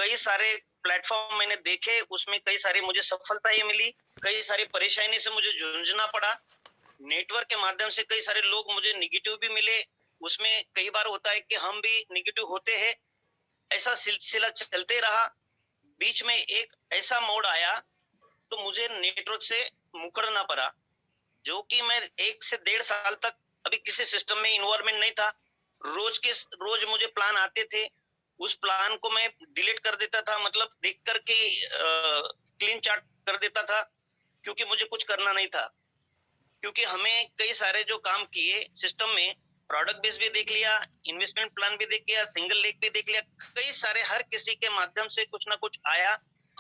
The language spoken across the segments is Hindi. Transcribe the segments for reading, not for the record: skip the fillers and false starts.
कई सारे प्लेटफॉर्म मैंने देखे, उसमें कई सारी मुझे सफलताएं मिली, कई सारी परेशानी से मुझे जूझना पड़ा। नेटवर्क के माध्यम से कई सारे लोग मुझे निगेटिव भी मिले, उसमें कई बार होता है कि हम भी निगेटिव होते हैं। ऐसा सिलसिला चलते रहा। बीच में एक ऐसा मोड़ आया तो मुझे नेटवर्क से मुकरना पड़ा, जो कि मैं 1 से 1.5 साल तक अभी किसी सिस्टम में इन्वॉल्वमेंट नहीं था। रोज मुझे प्लान आते थे, उस प्लान को मैं डिलीट कर देता था, मतलब देख करके क्लीन चार्ट कर देता था, क्योंकि मुझे कुछ करना नहीं था। क्योंकि हमें कई सारे जो काम किए सिस्टम में, प्रोडक्ट बेस भी देख लिया, इन्वेस्टमेंट प्लान भी देख लिया, सिंगल लेग भी देख लिया, कई सारे हर किसी के माध्यम से कुछ ना कुछ आया।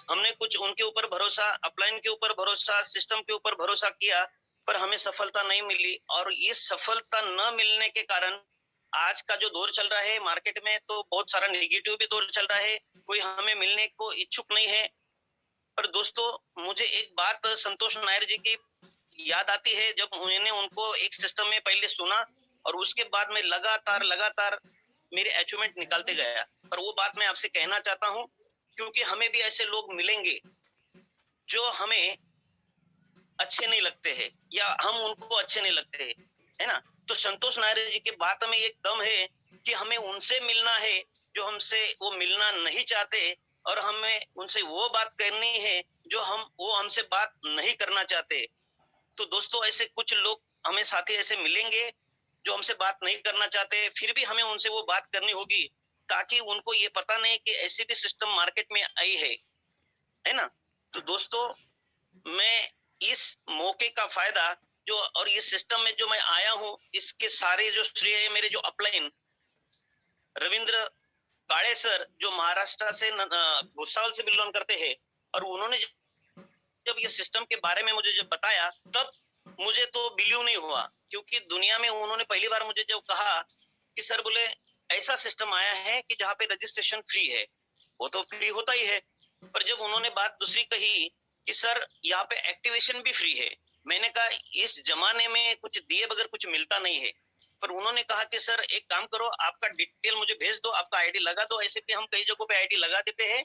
हमने कुछ उनके ऊपर भरोसा, अपलाइन के ऊपर भरोसा, सिस्टम के ऊपर भरोसा किया, पर हमें सफलता नहीं मिली। और ये सफलता न मिलने के कारण आज का जो दौर चल रहा है मार्केट में, तो बहुत सारा नेगेटिव भी दौर चल रहा है, कोई हमें मिलने को इच्छुक नहीं है। पर दोस्तों, मुझे एक बात संतोष नायर जी की याद आती है, जब मैंने उनको एक सिस्टम में पहले सुना और उसके बाद में लगातार मेरे अचीवमेंट निकालते गया। पर वो बात मैं आपसे कहना चाहता हूँ, क्योंकि हमें भी ऐसे लोग मिलेंगे जो हमें अच्छे नहीं लगते हैं या हम उनको अच्छे नहीं लगते हैं, है ना। तो संतोष नायर जी की बात में एक दम है कि हमें उनसे मिलना है जो हमसे वो मिलना नहीं चाहते, और हमें उनसे वो बात करनी है जो वो हमसे बात नहीं करना चाहते। तो दोस्तों, ऐसे कुछ लोग हमें साथी ऐसे मिलेंगे जो हमसे बात नहीं करना चाहते, फिर भी हमें उनसे वो बात करनी होगी, ताकि उनको ये पता नहीं कि ऐसी भी सिस्टम मार्केट में आई है ना। तो दोस्तों, मैं इस मौके का फायदा जो, और इस सिस्टम में जो मैं आया हूँ, इसके सारे जो श्रेय है मेरे जो अपलाइन रविंद्र काळे सर, जो महाराष्ट्र से भुसावल से बिलोंग करते हैं, और उन्होंने जब ये सिस्टम के बारे में मुझे जब बताया, तब मुझे तो बिलीव नहीं हुआ, क्योंकि दुनिया में उन्होंने पहली बार मुझे जब कहा कि सर बोले ऐसा सिस्टम आया है कि जहाँ पे रजिस्ट्रेशन फ्री है, वो तो फ्री होता ही है, पर जब उन्होंने बात दूसरी कही कि सर यहाँ पे एक्टिवेशन भी फ्री है, मैंने कहा इस जमाने में कुछ दिए बगैर कुछ मिलता नहीं है। पर उन्होंने कहा कि सर एक काम करो, आपका डिटेल मुझे भेज दो, आपका आईडी लगा दो। ऐसे भी हम कई जगहों पे आईडी लगा देते हैं,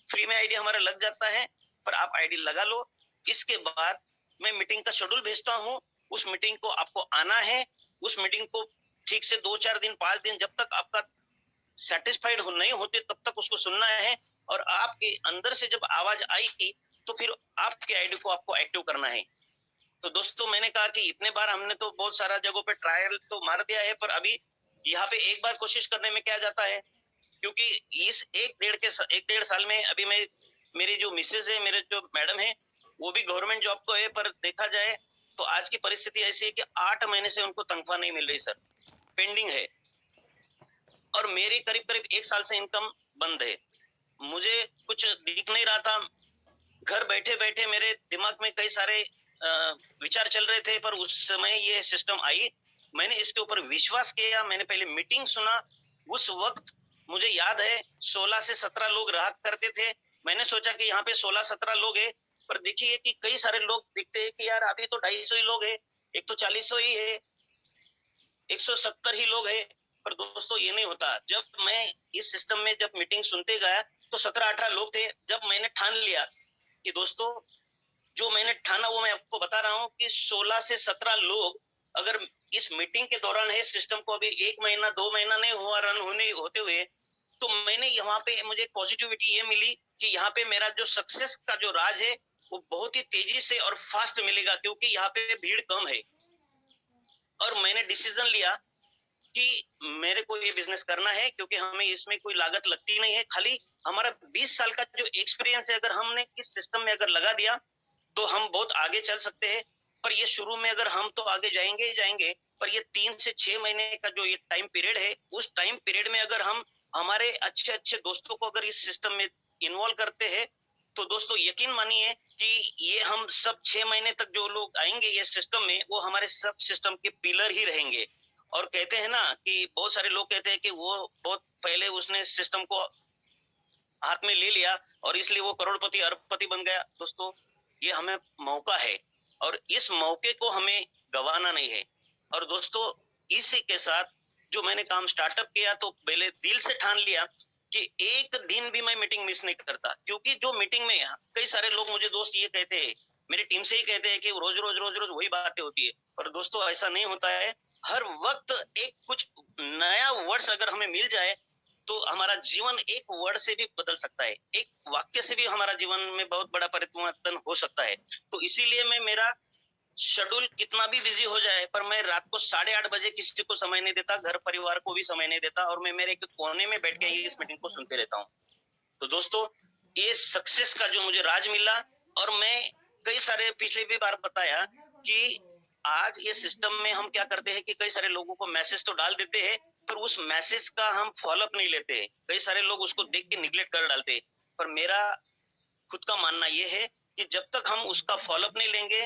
फ्री में आईडी हमारा लग जाता है, पर आप आईडी लगा लो। इसके बाद मैं मीटिंग का शेड्यूल भेजता हूँ, उस मीटिंग को आपको आना है। उस मीटिंग को ठीक से 2-4 दिन 5 दिन जब तक आपका सेटिस्फाइड नहीं होते तब तक उसको सुनना है, और आपके अंदर से जब आवाज आई तो फिर आपके आईडी को आपको एक्टिव करना है। तो दोस्तों, मैंने कहा कि इतने बार हमने तो बहुत सारा जगहों पे ट्रायल तो मार दिया है, पर अभी यहाँ पे एक बार कोशिश करने में क्या जाता है, क्योंकि इस 1-1.5 साल में अभी मैं, मेरी जो मिसेज है, मेरे जो मैडम है, वो भी गवर्नमेंट जॉब को है, पर देखा जाए तो आज की परिस्थिति ऐसी है कि 8 महीने से उनको तनख्वाह नहीं मिल रही सर, पेंडिंग है, और मेरी करीब 1 साल से इनकम बंद है। मुझे कुछ दिख नहीं रहा था, घर बैठे बैठे मेरे दिमाग में कई सारे विचार चल रहे थे, पर उस समय ये सिस्टम आई, मैंने इसके ऊपर विश्वास किया, मैंने पहले मीटिंग सुना। उस वक्त मुझे याद है 16 से 17 लोग रहा करते थे। मैंने सोचा कि यहाँ पे 16-17 लोग है, पर देखिए कि कई सारे लोग दिखते हैं कि यार अभी तो 250 ही लोग है, एक तो 40 ही है, 170 ही लोग है। पर दोस्तों, ये नहीं होता। जब मैं इस सिस्टम में जब मीटिंग सुनते गया तो 17-18 लोग थे। जब मैंने ठान लिया कि दोस्तों, जो मैंने ठाना वो मैं आपको बता रहा हूँ कि 16 से 17 लोग अगर इस मीटिंग के दौरान है, सिस्टम को अभी 1 महीना 2 महीना नहीं हुआ रन होते हुए, तो मैंने यहाँ पे मुझे पॉजिटिविटी ये मिली कि यहाँ पे मेरा जो सक्सेस का जो राज है वो बहुत ही तेजी से और फास्ट मिलेगा, क्योंकि यहाँ पे भीड़ कम है। और मैंने डिसीजन लिया कि मेरे को ये बिजनेस करना है, क्योंकि हमें इसमें कोई लागत लगती नहीं है, खाली हमारा 20 साल का जो एक्सपीरियंस है, अगर हमने इस सिस्टम में अगर लगा दिया तो हम बहुत आगे चल सकते हैं। पर ये शुरू में अगर हम तो आगे जाएंगे ही जाएंगे, पर ये 3 से 6 महीने का जो ये टाइम पीरियड है, उस टाइम पीरियड में अगर हम हमारे अच्छे दोस्तों को अगर इस सिस्टम में इन्वॉल्व करते हैं, तो दोस्तों यकीन मानिए कि ये हम सब 6 महीने तक जो लोग आएंगे ये सिस्टम में, वो हमारे सब सिस्टम के पिलर ही रहेंगे। और कहते हैं ना कि बहुत सारे लोग कहते हैं कि वो बहुत पहले उसने सिस्टम को हाथ में ले लिया और इसलिए वो करोड़पति अरबपति बन गया। दोस्तों, ये हमें मौका है, और इस मौके को हमें गंवाना नहीं है। और दोस्तों, इसी के साथ जो मैंने काम स्टार्टअप किया, तो पहले दिल से ठान लिया कि एक दिन भी मैं मीटिंग मिस नहीं करता, क्योंकि जो मीटिंग में कई सारे लोग मुझे दोस्त ये कहते हैं, मेरे टीम से ही कहते हैं कि रोज रोज वही बातें होती है, पर दोस्तों ऐसा नहीं होता है। हर वक्त एक कुछ नया वर्ड्स अगर हमें मिल जाए तो हमारा जीवन एक वर्ड से भी बदल सकता है, एक वाक्य से भी हमारा जीवन में बहुत बड़ा परिवर्तन हो सकता है। तो इसीलिए मैं मेरा शेड्यूल कितना भी बिजी हो जाए, पर मैं रात को 8:30 बजे किसी को समय नहीं देता, घर परिवार को भी समय नहीं देता, और मैं मेरे एक कोने में बैठ के ही इस मीटिंग को सुनते रहता हूँ। तो दोस्तों, ये सक्सेस का जो मुझे राज मिला, और मैं कई सारे पिछले भी बार बताया कि आज ये सिस्टम में हम क्या करते हैं कि कई सारे लोगों को मैसेज तो डाल देते हैं, पर उस मैसेज का हम फॉलोअप नहीं लेते। कई सारे लोग उसको देख के निग्लेक्ट कर डालते हैं। पर मेरा खुद का मानना ये है कि जब तक हम उसका फॉलोअप नहीं लेंगे,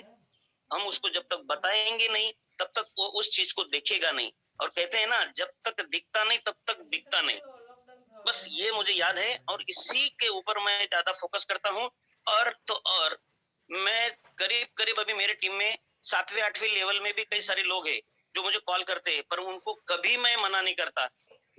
हम उसको जब तक बताएंगे नहीं, तब तक वो उस चीज को देखेगा नहीं। और कहते हैं ना, जब तक दिखता नहीं तब तक दिखता नहीं। बस ये मुझे याद है, और इसी के ऊपर मैं ज्यादा फोकस करता हूँ। और तो और मैं करीब करीब अभी मेरे टीम में 7वें 8वें लेवल में भी कई सारे लोग हैं जो मुझे कॉल करते हैं, पर उनको कभी मैं मना नहीं करता।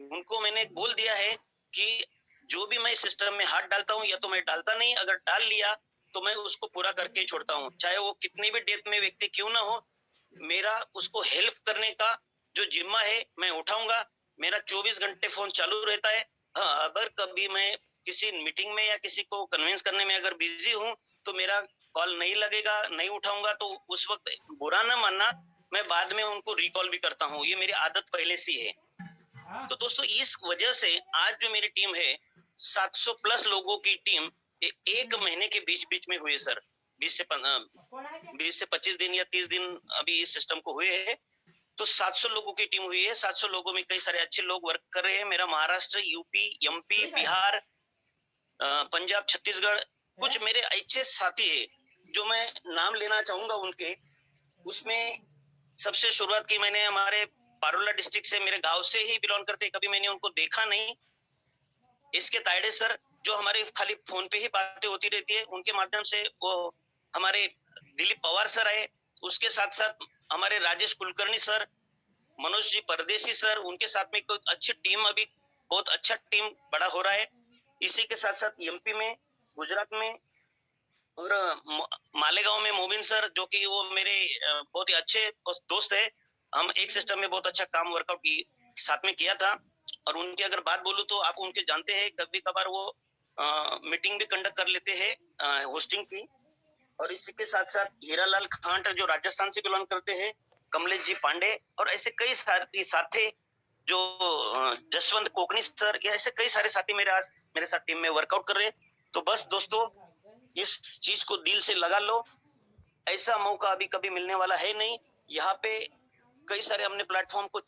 उनको मैंने बोल दिया है कि जो भी मैं सिस्टम में हाथ डालता हूँ, या तो मैं डालता नहीं, अगर डाल लिया तो मैं उसको पूरा करके ही छोड़ता हूँ, चाहे वो कितनी भी डेप्थ में व्यक्ति क्यों ना हो। मेरा उसको हेल्प करने का जो जिम्मा है मैं उठाऊंगा। मेरा 24 घंटे फोन चालू रहता है। हाँ, अगर कभी मैं किसी मीटिंग में या किसी को कन्विंस करने में अगर बिजी हूँ, तो मेरा कॉल नहीं लगेगा, नहीं उठाऊंगा, तो उस वक्त बुरा ना मानना, मैं बाद में उनको रिकॉल भी करता हूँ। ये मेरी आदत पहले से है। तो दोस्तों, इस वजह से आज जो मेरी टीम है, 700 प्लस लोगों की टीम, एक महीने के बीच बीच में हुई है सर। 20 से 25 दिन या 30 दिन अभी इस सिस्टम को हुए हैं। तो 700 लोगों की टीम हुई है। 700 लोगों में कई सारे अच्छे लोग वर्क कर रहे हैं। मेरा महाराष्ट्र, यूपी, एमपी, बिहार, पंजाब, छत्तीसगढ़, कुछ मेरे अच्छे साथी है जो मैं नाम लेना चाहूंगा उनके। उसमें सबसे शुरुआत की मैंने हमारे पारोला डिस्ट्रिक्ट से, मेरे गांव से ही बिलोंग करते, कभी मैंने उनको देखा नहीं। इसके तायडे सर, जो हमारे खाली फोन पे ही बातें होती रहती है, उनके माध्यम से वो हमारे दिलीप पवार सर आए। उसके साथ साथ हमारे राजेश कुलकर्णी सर, मनोज जी परदेसी सर, उनके साथ में एक अच्छी टीम, अभी बहुत अच्छा टीम बड़ा हो रहा है। इसी के साथ साथ एमपी में, गुजरात में, और मालेगांव में मोबिन सर, जो कि वो मेरे बहुत ही अच्छे दोस्त है। हम एक सिस्टम में बहुत अच्छा काम वर्कआउट साथ में किया था। और उनकी अगर बात बोलूं तो आप उनके जानते हैं, कभी कभार वो मीटिंग भी कंडक्ट कर लेते हैं, होस्टिंग की। और इसी के साथ साथ हीरालाल खांट, जो राजस्थान से बिलोंग करते हैं, कमलेश जी पांडे, और ऐसे कई साथी साथे, जो जसवंत कोकनी सर, या ऐसे कई सारे साथी मेरे साथ टीम में वर्कआउट कर रहे हैं। तो बस दोस्तों, इस चीज को दिल से लगा लो। ऐसा मौका अभी कभी मिलने वाला है नहीं। यहाँ पे कई सारे हमने प्लेटफॉर्म को